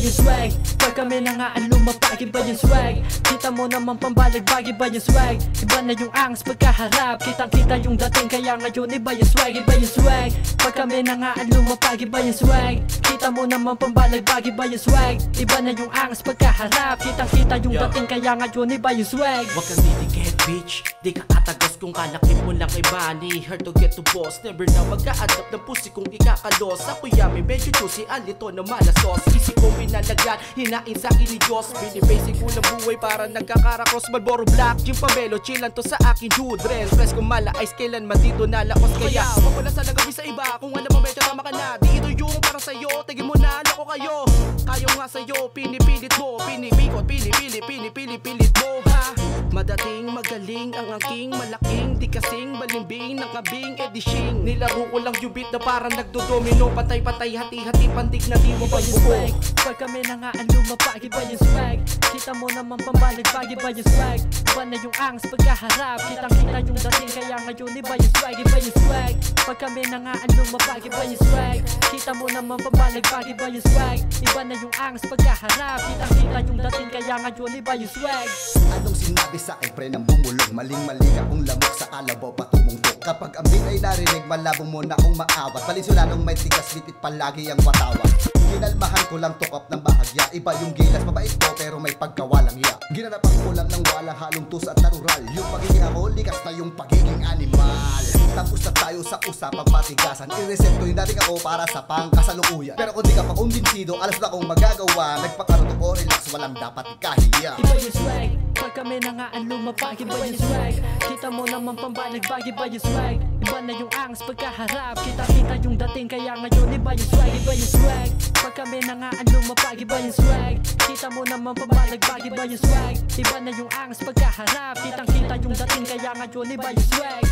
yung swag. Pag kami na nga ang lumapag, iba yung swag. Kita mo naman pambalagbag, iba yung swag. Iba na yung angs pagkaharap, kitang-kita yung dating. Kaya ngayon iba yung swag, iba yung swag. Pag kami na nga ang lumapag, iba yung swag. Kita mo naman pambalagbag, iba yung swag. Iba na yung angs pagkaharap, kitang-kita yung dating. Kaya ngayon iba yung swag. Wag kang titikit bitch, di ka tatagos kung kalakip mo lang kay Bani. Hard to get to boss, never na mag-a-adapt ng pussy kung ikakalos. Ako yummy, medyo juicy, alito na malasos. Isip ko pinalagyan, hinain sa akin ni Diyos. Binibasic ko ng buhay para nagkakarakos. Malboro Black, Jim Pamelo, chillan to sa akin dude. Ren, press ko mala, ice kailan matito na laos. Kaya wag wala sa nagabi sa iba, kung alam mo medyo tama ka na. Di ito yung para sa'yo, tigin mo na, loko kayo. Kayo nga sa'yo, pinipilit mo, pinipikot, pinipilit mo ha. Madating magaling ang aking malaking, di kasing balimbing ng kabing edishing. Nilaro ko lang yung beat na parang nagdodomino. Patay-patay, hati-hati, pandig na di mo pagbuo. Pag kami na nga ang lumapag, iba yung swag. Kita mo naman pambalagbag, iba yung swag. Iba na yung angs pagkaharap, kitang-kita yung dating. Kaya ngayon iba yung swag, iba yung swag. Pag kami na nga ang lumapag, iba yung swag. Kita mo naman pambalagbag, iba yung swag. Iba na yung angs pagkaharap, kitang-kita yung dating. Kaya ngayon iba yung swag. Anong sinabi sa akin pre ng bumulong? Maling-mali ka kung lamok sa kalabaw patumuntok. Kapag ang beat ay narinig, malabong mo na kung maawat. Palinsula nung may tigas, lipit palagi ang watawat. Kinalmahan ko lang tukap ng bahagya. Iba yung gilas, mabait ko pero may pagkawalang iya. Ginanapan ko lang ng walang halong tus at natural. Yung pagiging ako, likas na yung pagiging animal. Tapos na tayo sa usapang patigasan. I-reset ko yung dating ako para sa pangkasalukuyan. Pero kung di ka pa kumbinsido, alas na kong magagawa. Nagpakaroto ko, relax, walang dapat ikahiya. Iba yung swag. Pag kami na nga ang lumapag, iba yung swag. Kita mo naman pambalagbag, iba yung swag. Iba na yung angs pagkaharap, kita-kita yung dating. Kaya ngayon iba yung swag, iba yung swag. Pag kami na nga ang lumapag, iba yung swag. Kita mo naman pambalagbag, iba yung swag. Iba na yung angs pagkaharap, kitang-kita yung dating. Kaya ngayon iba yung swag.